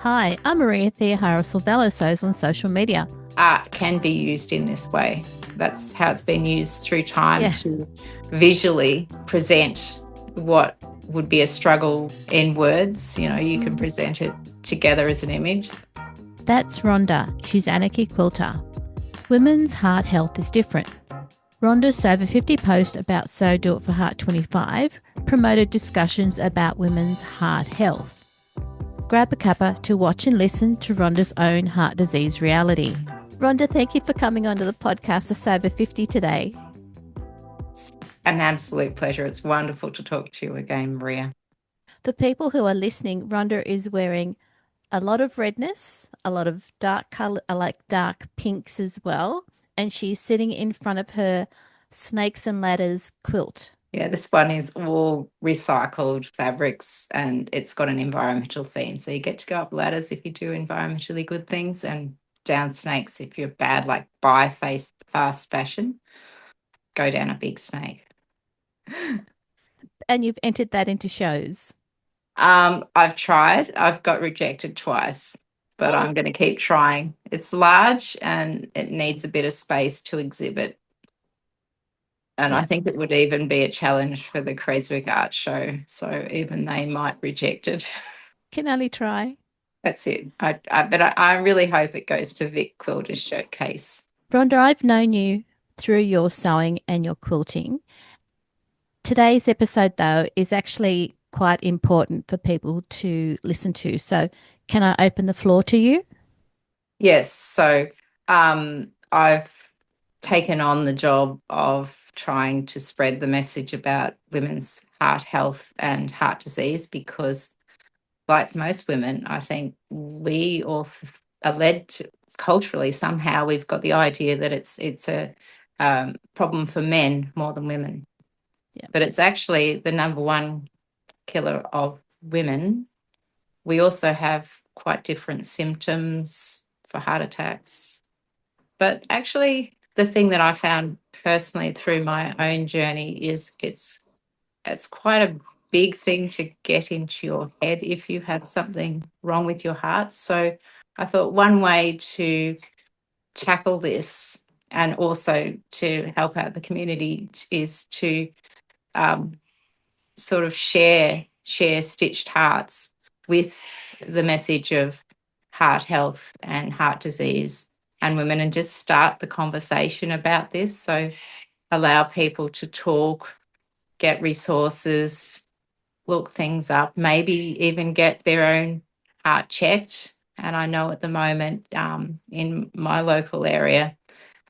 Hi, I'm Maria Theohara Silvelos on social media. Art can be used in this way. That's how it's been used through time Yeah, to visually present what would be a struggle in words. You can present it together as an image. that's Rhonda. She's Anarchy Quilter. Women's heart health is different. Rhonda's over 50 post about So Do It for Heart 25 promoted discussions about women's heart health. Grab a cuppa to watch and listen to Rhonda's own heart disease reality. Rhonda, thank you for coming onto the podcast of Sober 50 today. It's an absolute pleasure. It's wonderful to talk to you again, Maria. For people who are listening, Rhonda is wearing a lot of redness, a lot of dark color, like dark pinks as well. And she's sitting in front of her snakes and ladders quilt. Yeah, this one is all recycled fabrics and it's got an environmental theme. So you get to go up ladders if you do environmentally good things and down snakes if you're bad, like buy face fast fashion, go down a big snake. And you've entered that into shows. I've tried. I've got rejected twice, but I'm going to keep trying. It's large and it needs a bit of space to exhibit. And I Yeah, think it would even be a challenge for the Creswick Art Show. So even they might reject it. can only try. That's it. But I really hope it goes to Vic Quilter's showcase. Rhonda, I've known you through your sewing and your quilting. Today's episode, though, is actually quite important for people to listen to. So, can I open the floor to you? Yes. So I've taken on the job of trying to spread the message about women's heart health and heart disease because, like most women, I think we all are led to culturally somehow we've got the idea that it's a problem for men more than women, Yeah. but it's actually the number one killer of women. We also have quite different symptoms for heart attacks. But actually, the thing that I found personally through my own journey is it's quite a big thing to get into your head if you have something wrong with your heart. So I thought one way to tackle this and also to help out the community is to um, sort of share stitched hearts with the message of heart health and heart disease and women and just start the conversation about this. So allow people to talk, get resources, look things up, maybe even get their own heart checked. And I know at the moment in my local area,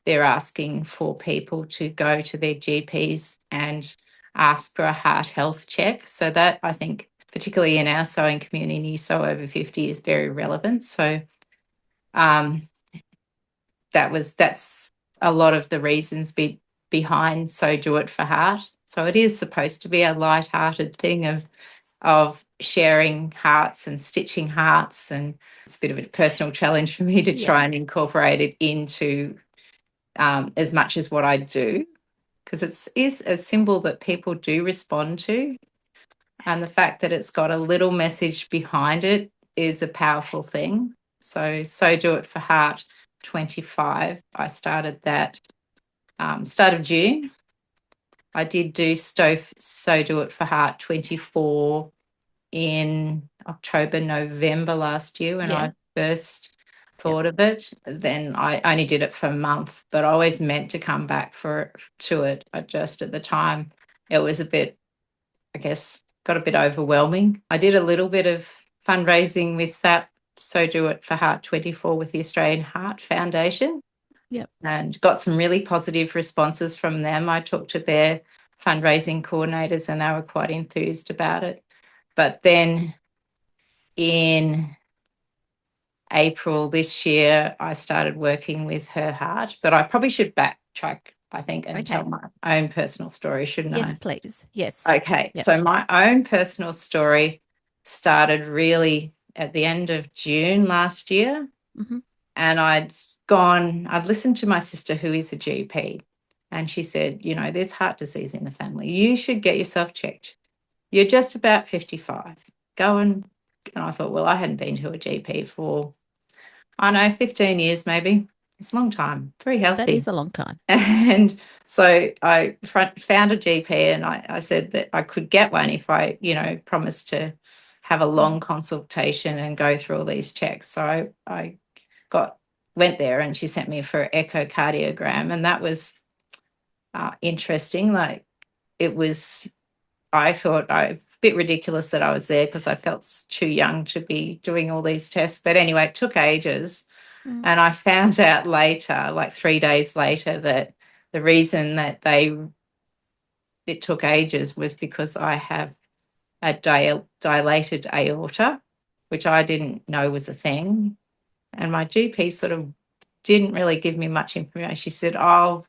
they're asking for people to go to their GPs and ask for a heart health check. So that I think, particularly in our sewing community, so over 50 is very relevant. So um, that's a lot of the reasons behind So Do It for Heart. So it is supposed to be a light-hearted thing of sharing hearts and stitching hearts, and it's a bit of a personal challenge for me to Yeah. try and incorporate it into as much as what I do, because it is a symbol that people do respond to. And the fact that it's got a little message behind it is a powerful thing. So Do It for Heart 25. I started that start of June. I did do So Do It for Heart 24 in October, November last year when Yeah. I first Yep. thought of it. Then I only did it for a month, but I always meant to come back to it. I just at the time it was a bit, I guess, got a bit overwhelming. I did a little bit of fundraising with that So Do It for Heart 24 with the Australian Heart Foundation Yep. and got some really positive responses from them. I talked to their fundraising coordinators and they were quite enthused about it. But then in April this year, I started working with Her Heart, but I probably should backtrack, I think, and Okay. tell my own personal story, shouldn't Yes, I? please. Yes. Okay, Yep. so my own personal story started really at the end of June last year, Hmm. and I'd listened to my sister who is a GP, and she said, there's heart disease in the family. You should get yourself checked. You're just about 55. Go and And I thought, well, I hadn't been to a GP for, I don't know, 15 years maybe. It's a long time, very That healthy. is a long time. And so I found a GP, and I said that I could get one if I, promised to have a long consultation and go through all these checks. So I went there, and she sent me for echocardiogram, and that was interesting. Like, it was, I thought a bit ridiculous that I was there because I felt too young to be doing all these tests. But anyway, it took ages. Mm. And I found out later, like 3 days later, that the reason that it took ages was because I have a dilated aorta, which I didn't know was a thing. And my GP sort of didn't really give me much information. She said, I'll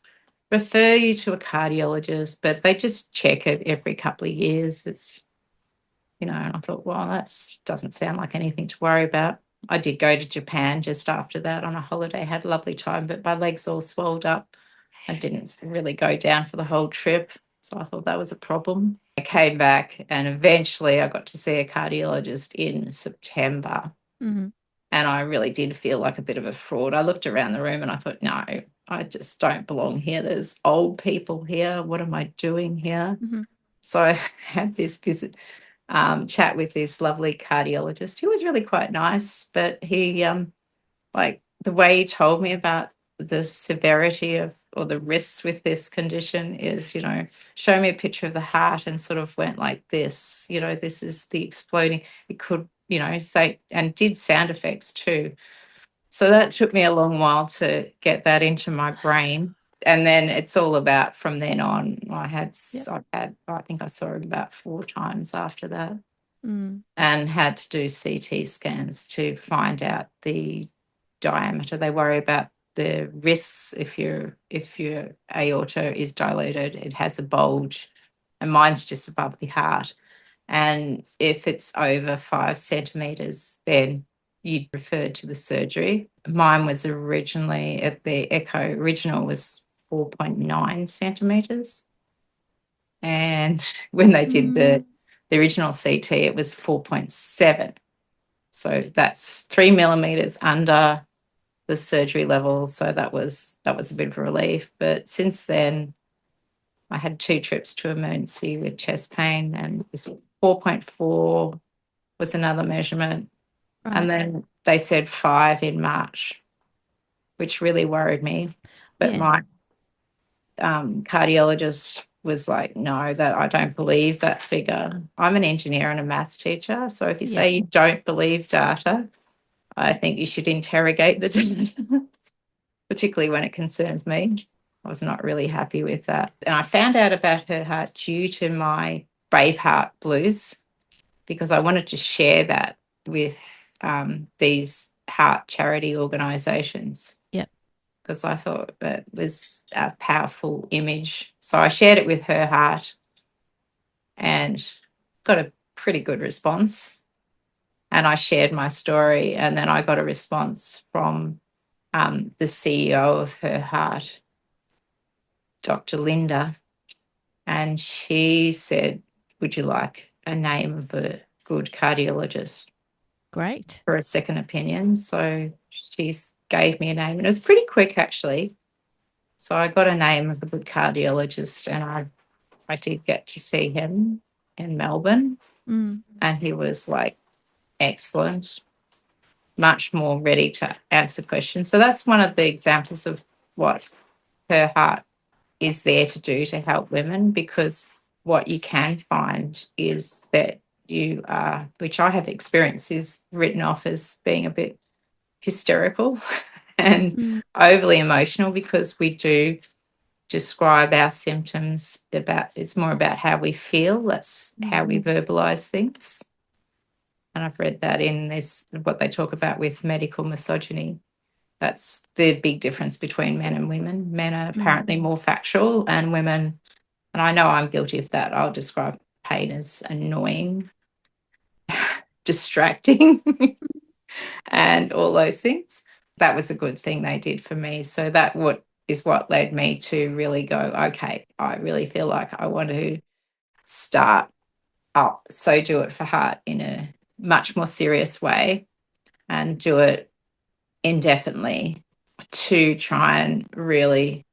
refer you to a cardiologist, but they just check it every couple of years. And I thought, well, that doesn't sound like anything to worry about. I did go to Japan just after that on a holiday, had a lovely time, but my legs all swelled up. I didn't really go down for the whole trip. So I thought that was a problem. I came back, and eventually I got to see a cardiologist in September. Mm-hmm. And I really did feel like a bit of a fraud. I looked around the room and I thought, no, I just don't belong here. There's old people here. What am I doing here? Mm-hmm. So I had this visit, chat with this lovely cardiologist. He was really quite nice, but he, like, the way he told me about the severity of, or the risks with this condition is, show me a picture of the heart and sort of went like this, this is the exploding. It could, say, and did sound effects too. So that took me a long while to get that into my brain. And then it's all about, from then on, I think I saw him about 4 times after that, and had to do CT scans to find out the diameter. They worry about the risks if your aorta is dilated, it has a bulge, and mine's just above the heart. And if it's over 5 centimeters, then you'd refer to the surgery. Mine was originally, at the echo, original was 4.9 centimeters. And when they did the original CT, it was 4.7. So that's 3 millimeters under the surgery level. So that was a bit of a relief. But since then, I had 2 trips to emergency with chest pain, and this 4.4 was another measurement. Right. And then they said 5 in March, which really worried me. But my cardiologist was like, no, that I don't believe that figure. I'm an engineer and a maths teacher. So if you say you don't believe data, I think you should interrogate the data, particularly when it concerns me. I was not really happy with that. And I found out about her heart due to my Braveheart blues, because I wanted to share that with these heart charity organisations. Yep. Because I thought that was a powerful image. So I shared it with her heart and got a pretty good response. And I shared my story, and then I got a response from the CEO of her heart, Dr. Linda, and she said, would you like a name of a good cardiologist? Great. For a second opinion. So she gave me a name, and it was pretty quick, actually. So I got a name of a good cardiologist, and I did get to see him in Melbourne, and he was like excellent, much more ready to answer questions. So that's one of the examples of what her heart is there to do to help women, because what you can find is that you are, which I have experienced, is written off as being a bit hysterical and overly emotional, because we do describe our symptoms it's more about how we feel. That's how we verbalize things. And I've read that in this, what they talk about with medical misogyny. That's the big difference between men and women. Men are apparently more factual, and women, and I know I'm guilty of that, I'll describe pain as annoying, distracting, and all those things. That was a good thing they did for me. So that is what led me to really go, okay, I really feel like I want to start up So Do It for Heart in a much more serious way and do it indefinitely to try and really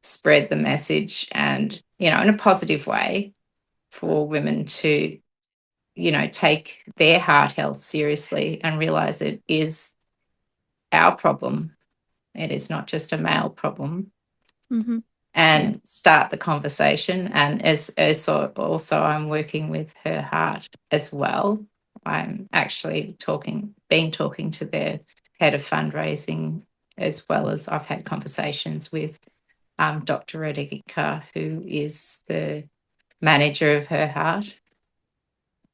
spread the message and, in a positive way for women to, take their heart health seriously and realize it is our problem. It is not just a male problem. Mm-hmm. Yeah. And start the conversation. And as also I'm working with her heart as well. I'm actually been talking to their head of fundraising, as well as I've had conversations with Dr. Redika, who is the manager of her heart,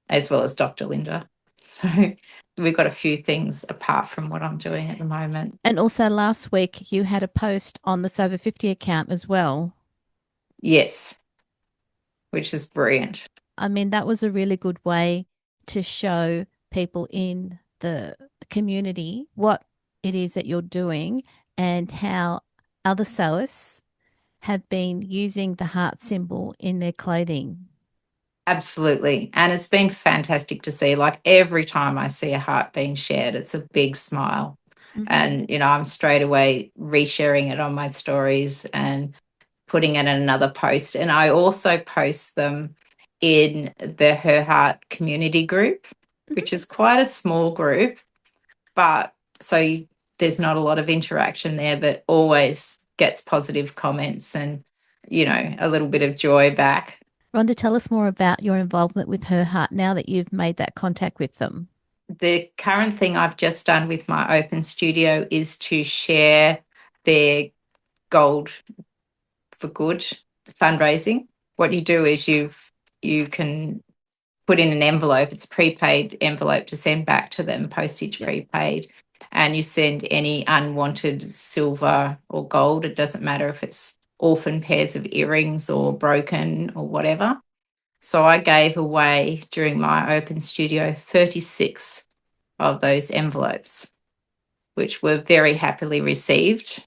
as well as Dr. Linda. So we've got a few things apart from what I'm doing at the moment. And also last week you had a post on the Sober 50 account as well. Yes, which is brilliant. I mean, that was a really good way to show people in the community what it is that you're doing and how other sewers have been using the heart symbol in their clothing. Absolutely. And it's been fantastic to see. Like every time I see a heart being shared, it's a big smile. Mm-hmm. And, I'm straight away resharing it on my stories and putting it in another post. And I also post them in the Her Heart community group, Mm-hmm. which is quite a small group. But there's not a lot of interaction there, but always gets positive comments and, a little bit of joy back. Rhonda, tell us more about your involvement with Her Heart now that you've made that contact with them. The current thing I've just done with my open studio is to share their Gold for Good fundraising. What you do is you can put in an envelope. It's a prepaid envelope to send back to them, postage Yep. prepaid, and you send any unwanted silver or gold. It doesn't matter if it's orphan pairs of earrings or broken or whatever. So I gave away during my open studio 36 of those envelopes, which were very happily received.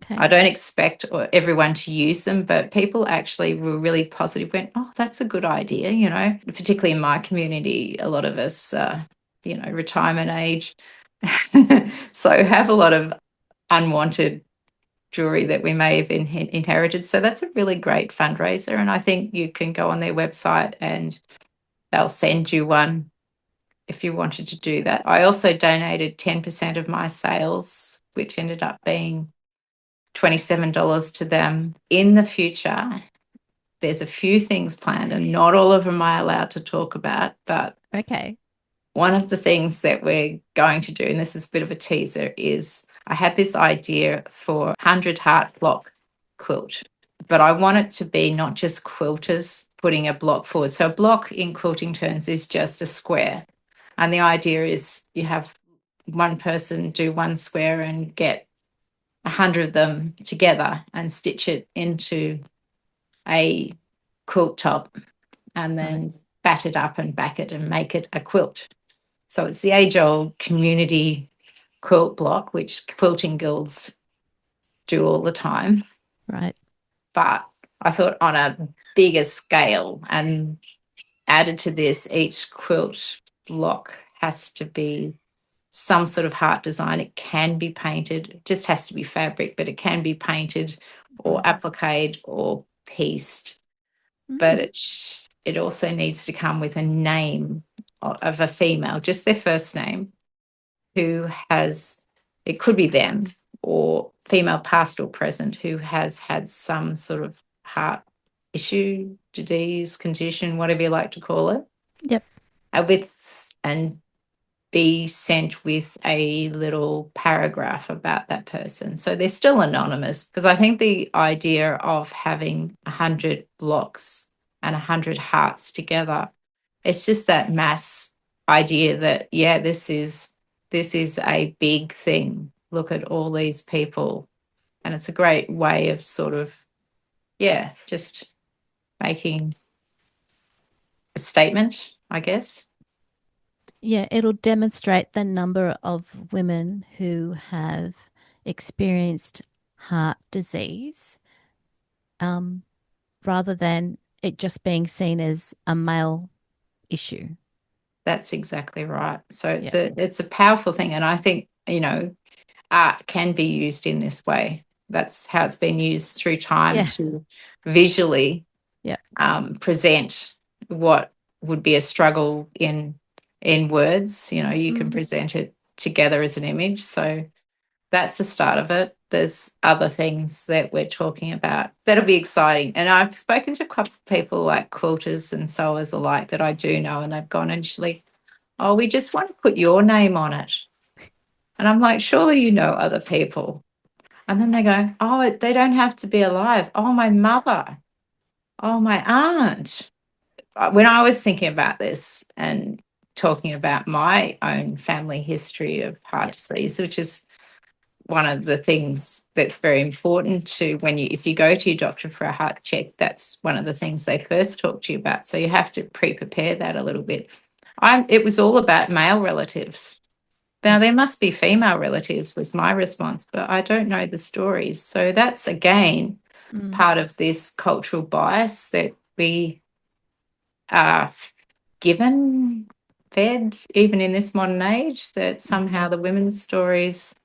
Okay. I don't expect everyone to use them, but people actually were really positive, went, oh, that's a good idea, particularly in my community, a lot of us, retirement age. So have a lot of unwanted jewelry that we may have inherited. So that's a really great fundraiser. And I think you can go on their website and they'll send you one if you wanted to do that. I also donated 10% of my sales, which ended up being $27 to them. In the future, there's a few things planned, and not all of them I'm allowed to talk about, but Okay. one of the things that we're going to do, and this is a bit of a teaser, is I had this idea for 100 heart block quilt, but I want it to be not just quilters putting a block forward. So a block in quilting terms is just a square. And the idea is you have one person do one square and get 100 of them together and stitch it into a quilt top and Right. then bat it up and back it and make it a quilt. So it's the age-old community quilt block, which quilting guilds do all the time. Right. But I thought on a bigger scale, and added to this, each quilt block has to be some sort of heart design. It can be painted, it just has to be fabric, but it can be painted or Mm-hmm. appliqued or pieced. But Mm. it also needs to come with a name of a female, just their first name, who has, it could be them, or female past or present, who has had some sort of heart issue, disease, condition, whatever you like to call it, Yep. and be sent with a little paragraph about that person. So they're still anonymous, because I think the idea of having 100 blocks and 100 hearts together, it's just that mass idea that, yeah, this is a big thing. Look at all these people. And it's a great way of sort of, yeah, just making a statement, I guess. Yeah, it'll demonstrate the number of women who have experienced heart disease, um, rather than it just being seen as a male issue. That's exactly right. So Yeah. it's a powerful thing, and I think, art can be used in this way. That's how it's been used through time Yeah. to visually Yeah. present what would be a struggle in words. You can Mm. present it together as an image. So that's the start of it. There's other things that we're talking about that'll be exciting. And I've spoken to a couple of people like quilters and sewers alike that I do know, and they've gone initially, oh, we just want to put your name on it. And I'm like, surely you know other people. And then they go, oh, they don't have to be alive. Oh, my mother. Oh, my aunt. When I was thinking about this and talking about my own family history of heart Yeah. disease, which is one of the things that's very important to if you go to your doctor for a heart check, that's one of the things they first talk to you about. So you have to pre-prepare that a little bit. It was all about male relatives. Now, Yeah. there must be female relatives, was my response, but I don't know the stories. So that's, again, Mm. part of this cultural bias that we are given, fed, even in this modern age, that somehow the women's stories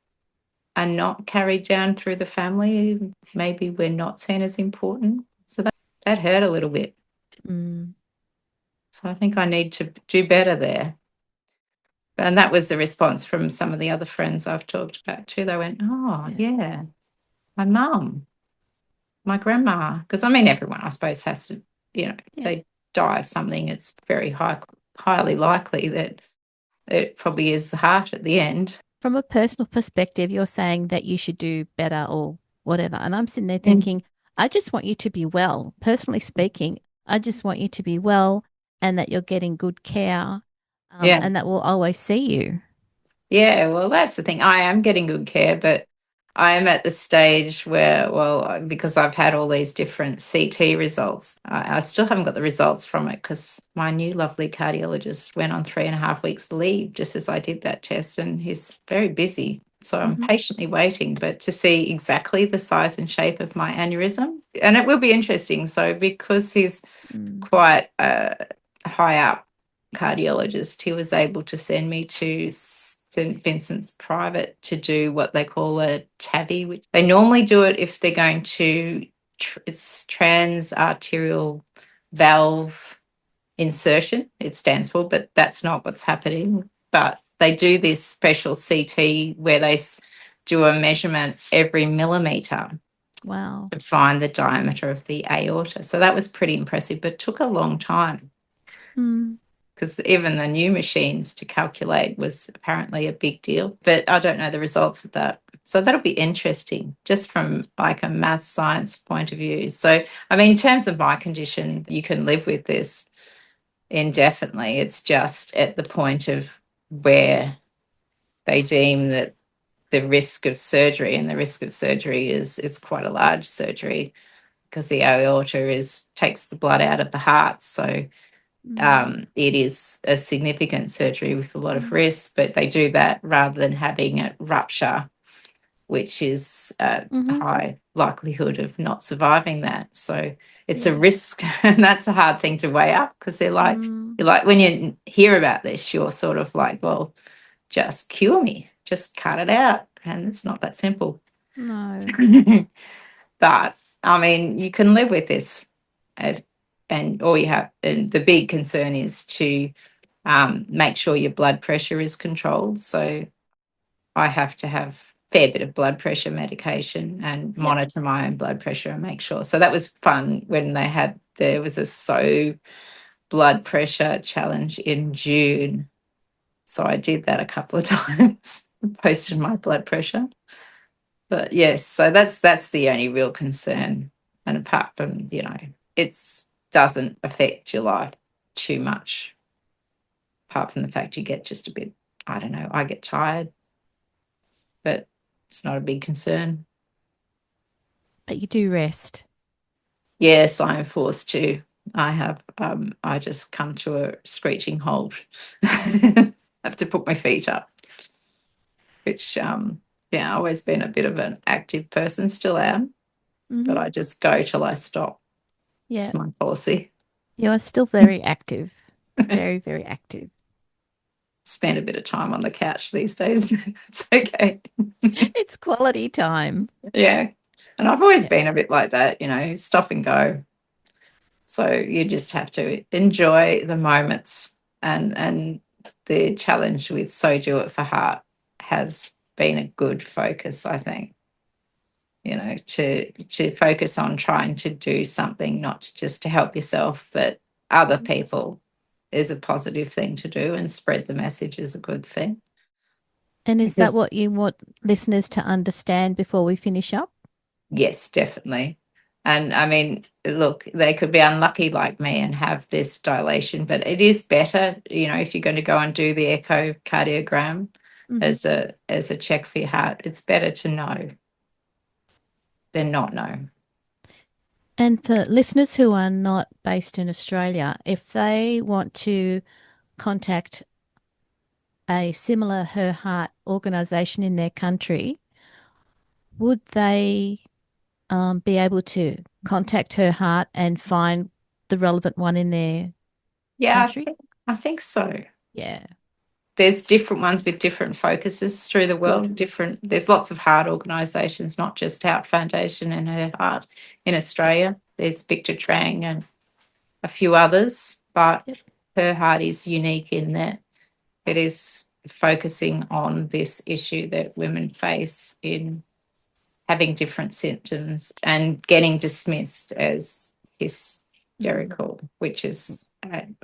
are not carried down through the family. Maybe we're not seen as important. So that hurt a little bit. Mm. So I think I need to do better there. And that was the response from some of the other friends I've talked about too. They went, oh, Yeah. yeah, my mum, my grandma. Because I mean, everyone, I suppose, has to, if Yeah. they die of something, it's very highly likely that it probably is the heart at the end. From a personal perspective, you're saying that you should do better or whatever. And I'm sitting there Mm. thinking, I just want you to be well. Personally speaking, I just want you to be well and that you're getting good care, Yeah. and that we'll always see you. Yeah, well, that's the thing. I am getting good care, but I am at the stage where, well, because I've had all these different CT results, I still haven't got the results from it because my new lovely cardiologist went on 3.5 weeks leave just as I did that test, and he's very busy. So I'm Hmm. patiently waiting, but to see exactly the size and shape of my aneurysm, and it will be interesting. So because he's Mm. quite high up cardiologist, he was able to send me to St. Vincent's Private to do what they call a TAVI, which they normally do it if they're going to, it's transarterial valve insertion, it stands for, but that's not what's happening. But they do this special CT where they do a measurement every millimetre Wow. to find the diameter of the aorta. So that was pretty impressive, but took a long time Mm. because even the new machines to calculate was apparently a big deal. But I don't know the results of that. So that'll be interesting just from like a math science point of view. So, I mean, in terms of my condition, you can live with this indefinitely. It's just at the point of where they deem that the risk of surgery, and the risk of surgery is it's quite a large surgery because the aorta takes the blood out of the heart. So Mm. it is a significant surgery with a lot of Mm. risk, but they do that rather than having it rupture, which is a Hmm. high likelihood of not surviving that. So it's a Yeah. risk, and that's a hard thing to weigh up because Mm. you're like, when you hear about this, you're sort of like, well, just cure me, just cut it out. And it's not that simple. No. But I mean, you can live with this. And, and all you have, and the big concern is to make sure your blood pressure is controlled. So I have to have a fair bit of blood pressure medication and Yep. monitor my own blood pressure and make sure. So that was fun when there was a blood pressure challenge in June. So I did that a couple of times, posted my blood pressure. But yes, so that's the only real concern. And apart from, it's doesn't affect your life too much, apart from the fact you get just a bit, I don't know, I get tired, but it's not a big concern. But you do rest. Yes, I am forced to. I just come to a screeching halt. Have to put my feet up, which yeah, I've always been a bit of an active person, still am, but Hmm. I just go till I stop. Yeah. It's my policy. You are still very active. Very, very active. spend a bit of time on the couch these days, but it's okay. It's quality time. Yeah. And I've always Yeah. been a bit like that, stop and go. So you just have to enjoy the moments, and the challenge with So Do It for Heart has been a good focus, I think. To focus on trying to do something, not just to help yourself, but other people is a positive thing to do, and spread the message is a good thing. And is that Because what you want listeners to understand before we finish up? yes, definitely. And I mean, look, they could be unlucky like me and have this dilation, but it is better, if you're going to go and do the echocardiogram as a check for your heart, it's better to know than not know. And for listeners who are not based in Australia, if they want to contact a similar Her Heart organisation in their country, would they be able to contact Her Heart and find the relevant one in their Yeah, country? I think so. Yeah. There's different ones with different focuses through the world. There's lots of heart organisations, not just Heart Foundation and Her Heart in Australia. There's Victor Trang and a few others, but Yep. Her Heart is unique in that it is focusing on this issue that women face in having different symptoms and getting dismissed as hysterical, which is,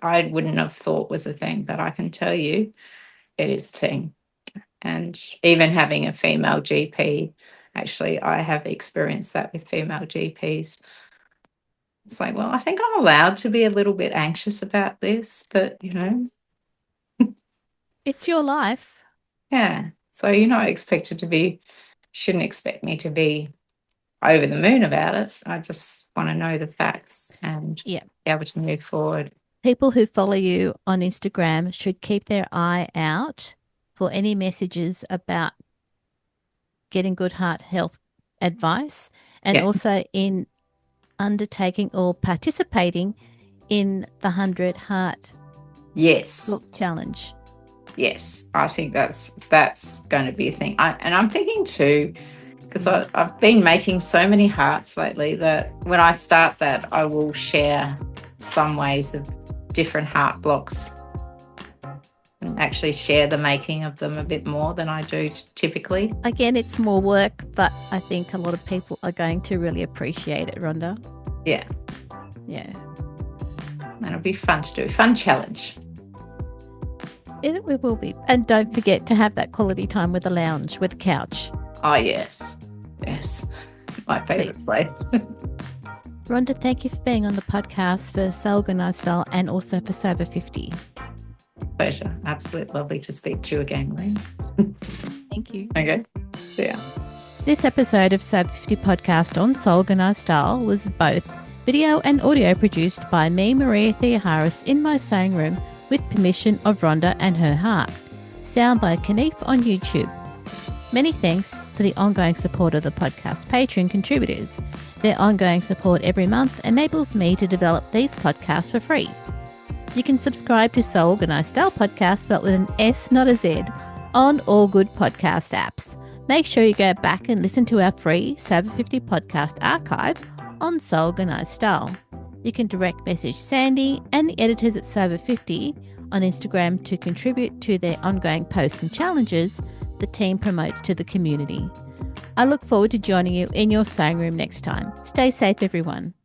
I wouldn't have thought was a thing, but I can tell you it is a thing. And even having a female GP, actually, I have experienced that with female GPs. It's like, well, I think I'm allowed to be a little bit anxious about this, but, It's your life. yeah. So you're not expected to be, shouldn't expect me to be over the moon about it. I just want to know the facts and Yeah. be able to move forward. People who follow you on Instagram should keep their eye out for any messages about getting good heart health advice and Yeah. also in undertaking or participating in the 100 Heart Yes. Book Challenge. Yes. I think that's going to be a thing. I'm thinking too, because I've been making so many hearts lately that when I start that, I will share some ways of different heart blocks and actually share the making of them a bit more than I do typically. Again, it's more work, but I think a lot of people are going to really appreciate it, Rhonda. Yeah. Yeah. And it'll be fun to do. Fun challenge. It will be. And don't forget to have that quality time with the lounge, with the couch. Oh, yes. Yes. My favourite place. Rhonda, thank you for being on the podcast for So Organised Style and also for Sober 50. Pleasure. Absolute lovely to speak to you again, Lynn. Thank you. Okay. See ya. This episode of Sober 50 podcast on So Organised Style was both video and audio produced by me, Maria Theoharis, in my sewing room with permission of Rhonda and Her Heart. Sound by Kanife on YouTube. Many thanks for the ongoing support of the podcast Patreon contributors. Their ongoing support every month enables me to develop these podcasts for free. You can subscribe to So Organised Style podcast, spelled with an S, not a Z, on all good podcast apps. Make sure you go back and listen to our free Sober 50 podcast archive on So Organised Style. You can direct message Sandy and the editors at Sober 50 on Instagram to contribute to their ongoing posts and challenges the team promotes to the community. I look forward to joining you in your sewing room next time. Stay safe, everyone.